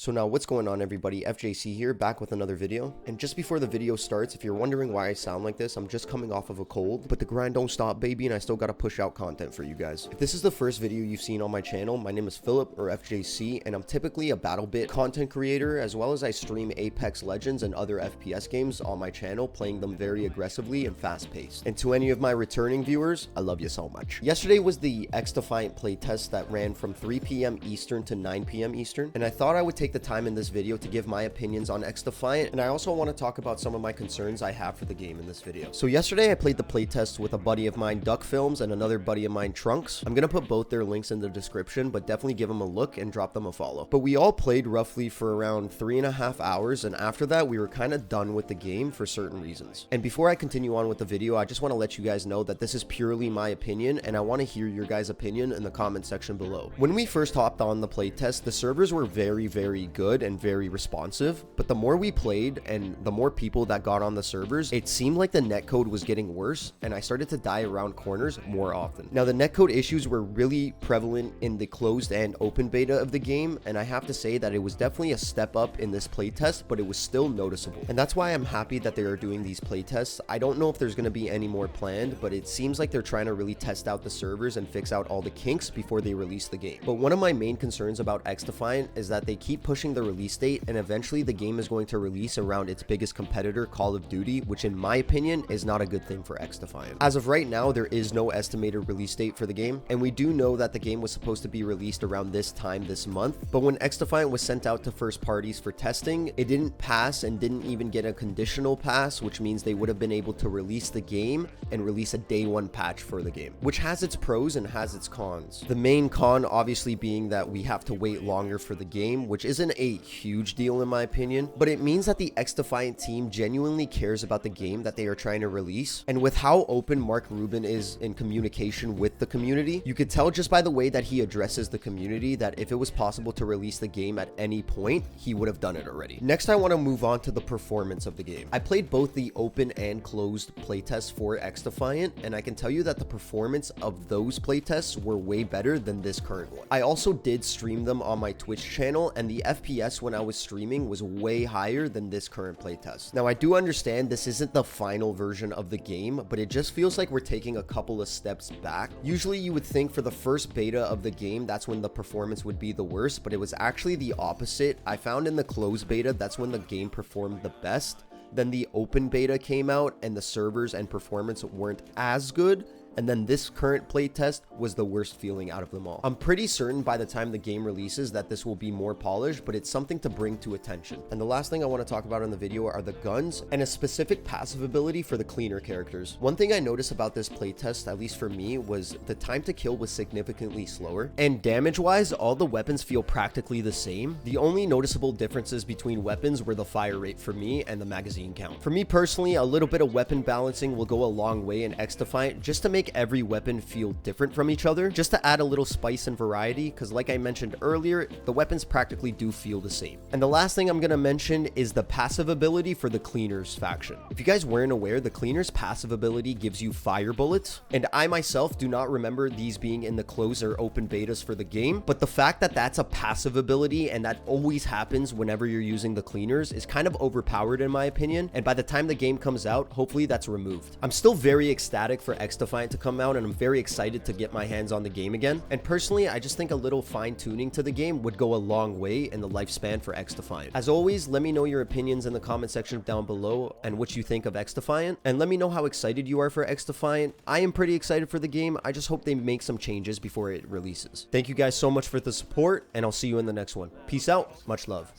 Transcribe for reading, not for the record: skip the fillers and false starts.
So now what's going on, everybody? FJC here, back with another video. And just before the video starts, if you're wondering why I sound like this, I'm just coming off of a cold, but the grind don't stop, baby, and I still gotta push out content for you guys. If this is the first video you've seen on my channel, my name is Philip, or FJC, and I'm typically a BattleBit content creator, as well as I stream Apex Legends and other FPS games on my channel, playing them very aggressively and fast-paced. And to any of my returning viewers, I love you so much. Yesterday was the XDefiant playtest that ran from 3 p.m. Eastern to 9 p.m. Eastern, and I thought I would take the time in this video to give my opinions on XDefiant, and I also want to talk about some of my concerns I have for the game in this video. So yesterday I played the playtest with a buddy of mine, Duck Films, and another buddy of mine, Trunks. I'm gonna put both their links in the description, but definitely give them a look and drop them a follow. But we all played roughly for around 3.5 hours, and after that we were kind of done with the game for certain reasons. And before I continue on with the video, I just want to let you guys know that this is purely my opinion, and I want to hear your guys' opinion in the comment section below. When we first hopped on the playtest, the servers were very good and very responsive, but the more we played and the more people that got on the servers, it seemed like the netcode was getting worse, and I started to die around corners more often. Now, the netcode issues were really prevalent in the closed and open beta of the game, and I have to say that it was definitely a step up in this playtest, but it was still noticeable. And that's why I'm happy that they are doing these playtests. I don't know if there's going to be any more planned, but it seems like they're trying to really test out the servers and fix out all the kinks before they release the game. But one of my main concerns about XDefiant is that they keep pushing the release date, and eventually the game is going to release around its biggest competitor, Call of Duty, which in my opinion is not a good thing for XDefiant. As of right now, there is no estimated release date for the game, and we do know that the game was supposed to be released around this time this month, but when XDefiant was sent out to first parties for testing, it didn't pass and didn't even get a conditional pass, which means they would have been able to release the game and release a day one patch for the game, which has its pros and has its cons. The main con obviously being that we have to wait longer for the game, which isn't a huge deal in my opinion, but it means that the XDefiant team genuinely cares about the game that they are trying to release. And with how open Mark Rubin is in communication with the community, you could tell just by the way that he addresses the community that if it was possible to release the game at any point, he would have done it already. Next, I want to move on to the performance of the game. I played both the open and closed playtests for XDefiant, and I can tell you that the performance of those playtests were way better than this current one. I also did stream them on my Twitch channel, and the FPS when I was streaming was way higher than this current playtest. Now, I do understand this isn't the final version of the game, but it just feels like we're taking a couple of steps back. Usually you would think for the first beta of the game, that's when the performance would be the worst, but it was actually the opposite. I found in the closed beta, that's when the game performed the best. Then the open beta came out and the servers and performance weren't as good. And then this current playtest was the worst feeling out of them all. I'm pretty certain by the time the game releases that this will be more polished, but it's something to bring to attention. And the last thing I want to talk about in the video are the guns and a specific passive ability for the cleaner characters. One thing I noticed about this playtest, at least for me, was the time to kill was significantly slower. And damage-wise, all the weapons feel practically the same. The only noticeable differences between weapons were the fire rate for me and the magazine count. For me personally, a little bit of weapon balancing will go a long way in XDefiant just to make every weapon feel different from each other, just to add a little spice and variety, because like I mentioned earlier, the weapons practically do feel the same. And the last thing I'm going to mention is the passive ability for the Cleaners faction. If you guys weren't aware, the Cleaners passive ability gives you fire bullets, and I myself do not remember these being in the closed or open betas for the game, but the fact that that's a passive ability and that always happens whenever you're using the Cleaners is kind of overpowered in my opinion, and by the time the game comes out, hopefully that's removed. I'm still very ecstatic for XDefiant to come out, and I'm very excited to get my hands on the game again. And personally, I just think a little fine-tuning to the game would go a long way in the lifespan for XDefiant. As always, let me know your opinions in the comment section down below and what you think of XDefiant, and let me know how excited you are for XDefiant. I am pretty excited for the game. I just hope they make some changes before it releases. Thank you guys so much for the support, and I'll see you in the next one. Peace out. Much love.